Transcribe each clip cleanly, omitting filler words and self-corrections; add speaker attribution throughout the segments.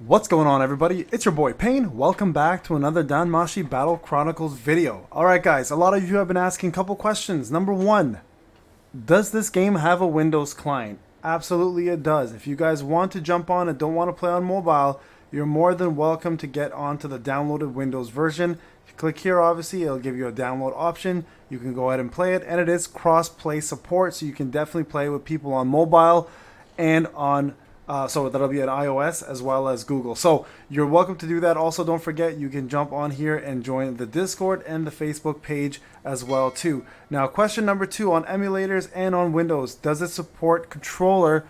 Speaker 1: What's going on, everybody? It's your boy Payne. Welcome back to another DanMachi Battle Chronicles video. Alright guys, a lot of you have been asking a couple questions. Number one, does this game have a Windows client? Absolutely it does. If you guys want to jump on and don't want to play on mobile, you're more than welcome to get onto the downloaded Windows version. If you click here, obviously, it'll give you a download option. You can go ahead and play it, and it is cross-play support, so you can definitely play with people on mobile and on so that'll be an iOS as well as Google. So you're welcome to do that. Also, don't forget you can jump on here and join the Discord and the Facebook page as well too. Now, question number two, on emulators and on Windows, does it support controller?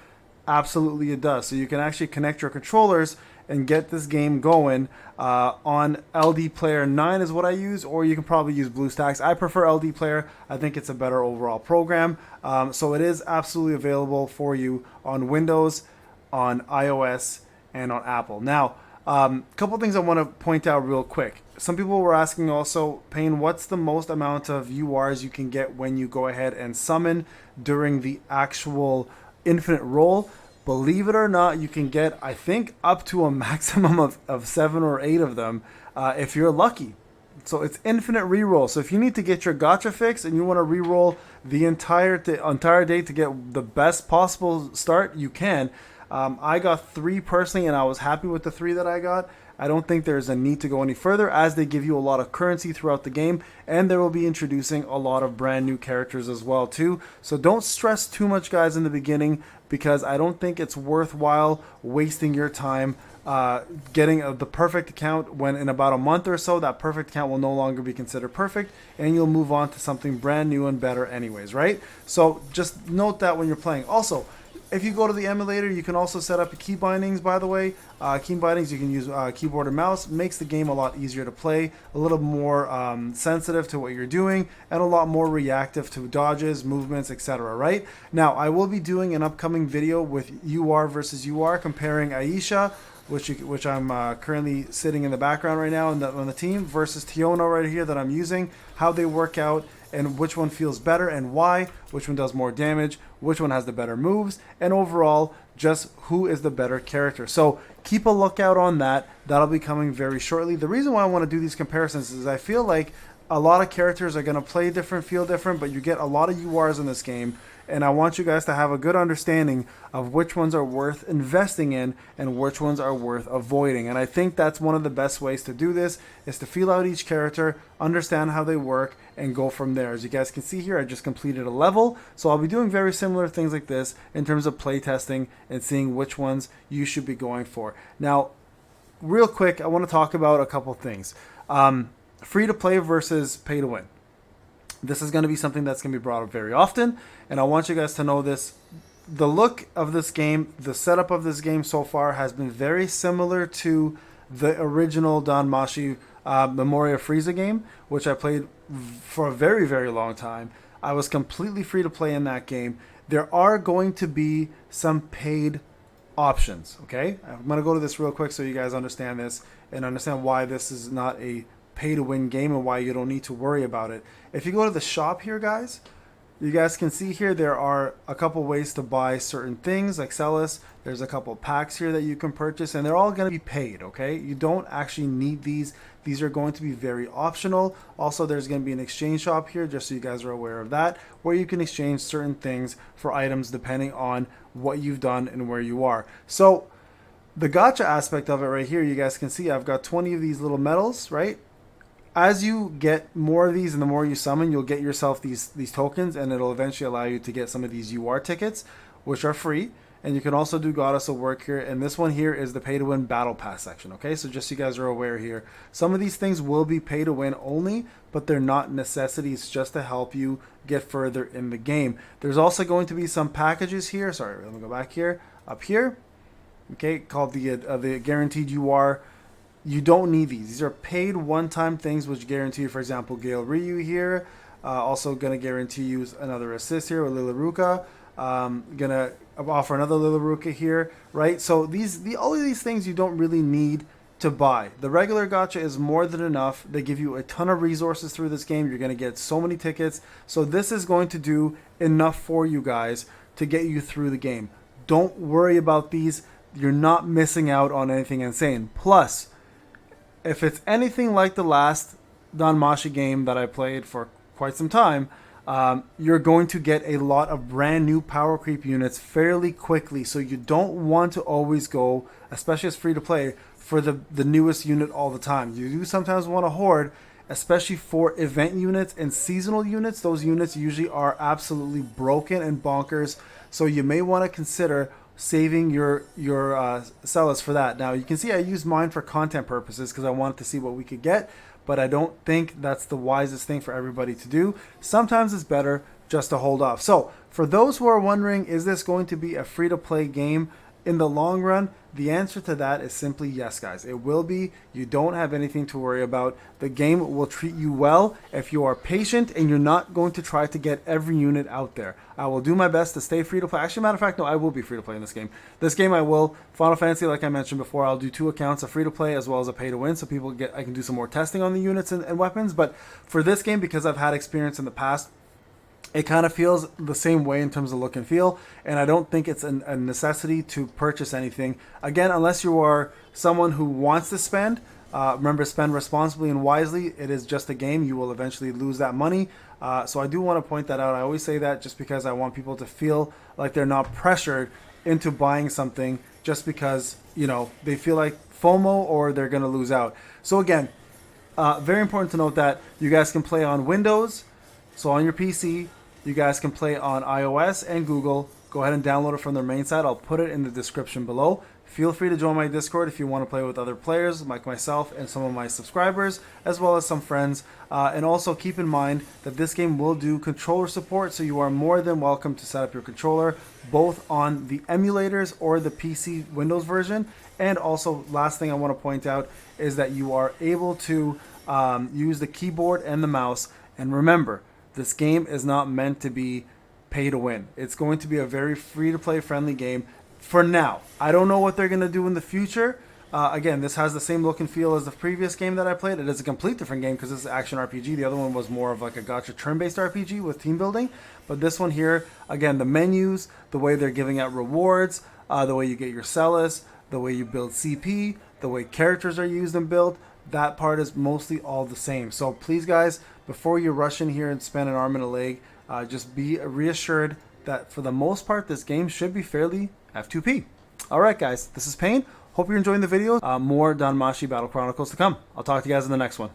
Speaker 1: Absolutely it does. So you can actually connect your controllers and get this game going on LD Player 9 is what I use, or you can probably use BlueStacks. I prefer LD Player. I think it's a better overall program. So it is absolutely available for you on Windows, on iOS, and on Apple. Now, a couple things I want to point out real quick. Some people were asking also, Payne, what's the most amount of URs you can get when you go ahead and summon during the actual infinite roll? Believe it or not, you can get, I think, up to a maximum of 7 or 8 of them if you're lucky. So it's infinite reroll. So if you need to get your gacha fix and you want to reroll the entire day to get the best possible start, you can. I got 3 personally, and I was happy with the 3 that I got. I don't think there's a need to go any further, as they give you a lot of currency throughout the game, and they will be introducing a lot of brand new characters as well too. So don't stress too much, guys, in the beginning, because I don't think it's worthwhile wasting your time getting the perfect account when in about a month or so that perfect account will no longer be considered perfect, and you'll move on to something brand new and better anyways, right? So just note that when you're playing. Also, if you go to the emulator, you can also set up key bindings, by the way. Key bindings, you can use keyboard and mouse. Makes the game a lot easier to play, a little more sensitive to what you're doing, and a lot more reactive to dodges, movements, etc. Right? Now, I will be doing an upcoming video with UR versus UR, comparing Aisha, which I'm currently sitting in the background right now on the team, versus Tiona right here that I'm using, how they work out, and which one feels better and why, which one does more damage, which one has the better moves, and overall, just who is the better character. So keep a lookout on that. That'll be coming very shortly. The reason why I want to do these comparisons is I feel like a lot of characters are going to play different, feel different, but you get a lot of URs in this game, and I want you guys to have a good understanding of which ones are worth investing in and which ones are worth avoiding. And I think that's one of the best ways to do this, is to feel out each character, understand how they work, and go from there. As you guys can see here, I just completed a level, so I'll be doing very similar things like this in terms of play testing and seeing which ones you should be going for. Now, real quick, I want to talk about a couple things. Free to play versus pay to win. This is going to be something that's going to be brought up very often, and I want you guys to know this. The look of this game, the setup of this game so far has been very similar to the original DanMachi Memoria Frieza game, which I played for a very, very long time. I was completely free to play in that game. There are going to be some paid options, okay? I'm going to go to this real quick so you guys understand this and understand why this is not a pay-to-win game and why you don't need to worry about it. If you go to the shop here, guys, you guys can see here there are a couple ways to buy certain things like Celis. There's a couple packs here that you can purchase, and they're all going to be paid, okay? You don't actually need these. These are going to be very optional. Also, there's going to be an exchange shop here, just so you guys are aware of that, where you can exchange certain things for items depending on what you've done and where you are. So the gacha aspect of it right here, you guys can see I've got 20 of these little medals, right? As you get more of these and the more you summon, you'll get yourself these tokens, and it'll eventually allow you to get some of these UR tickets, which are free. And you can also do Goddess of Work here. And this one here is the pay to win battle pass section. Okay, so just so you guys are aware here, some of these things will be pay to win only, but they're not necessities, just to help you get further in the game. There's also going to be some packages here. Sorry, let me go back here, up here. Okay, called the guaranteed UR. You don't need these. These are paid one-time things which guarantee you, for example, Gale Ryu here. Also going to guarantee you another assist here with Lilaruka. Going to offer another Lilaruka here, right? So all of these things you don't really need to buy. The regular gacha is more than enough. They give you a ton of resources through this game. You're going to get so many tickets. So this is going to do enough for you guys to get you through the game. Don't worry about these. you're not missing out on anything insane. Plus, if it's anything like the last DanMachi game that I played for quite some time, you're going to get a lot of brand new power creep units fairly quickly. So you don't want to always go, especially as free to play, for the newest unit all the time. You do sometimes want to hoard, especially for event units and seasonal units. Those units usually are absolutely broken and bonkers. So you may want to consider saving your sellers for that. Now you can see I used mine for content purposes because I wanted to see what we could get, but I don't think that's the wisest thing for everybody to do. Sometimes it's better just to hold off. So for those who are wondering, is this going to be a free-to-play game in the long run? The answer to that is simply yes, guys. It will be. You don't have anything to worry about. The game will treat you well if you are patient and you're not going to try to get every unit out there. I will do my best to stay free to play. Actually, matter of fact, no, I will be free to play in this game. This game I will. Final Fantasy, like I mentioned before, I'll do 2 accounts, a free to play as well as a pay to win, so people I can do some more testing on the units and weapons. But for this game, because I've had experience in the past, it kind of feels the same way in terms of look and feel, and I don't think it's a necessity to purchase anything. Again, unless you are someone who wants to spend, remember, spend responsibly and wisely. It is just a game. You will eventually lose that money. So I do want to point that out. I always say that just because I want people to feel like they're not pressured into buying something just because, you know, they feel like FOMO or they're going to lose out. So again, very important to note that you guys can play on Windows. So on your PC, you guys can play on iOS and Google. Go ahead and download it from their main site. I'll put it in the description below. Feel free to join my Discord if you want to play with other players like myself and some of my subscribers, as well as some friends. And also keep in mind that this game will do controller support, so you are more than welcome to set up your controller, both on the emulators or the PC Windows version. And also, last thing I want to point out is that you are able to use the keyboard and the mouse. And remember, this game is not meant to be pay to win. It's going to be a very free-to-play friendly game for now. I don't know what they're going to do in the future. Again, this has the same look and feel as the previous game that I played. It is a complete different game because it's an action RPG. The other one was more of like a gacha turn-based RPG with team building. But this one here, again, the menus, the way they're giving out rewards, the way you get your Celis, the way you build CP, the way characters are used and built, that part is mostly all the same. So please, guys, before you rush in here and spend an arm and a leg, just be reassured that for the most part, this game should be fairly F2P. All right, guys, this is Payne. Hope you're enjoying the video. More DanMachi Battle Chronicles to come. I'll talk to you guys in the next one.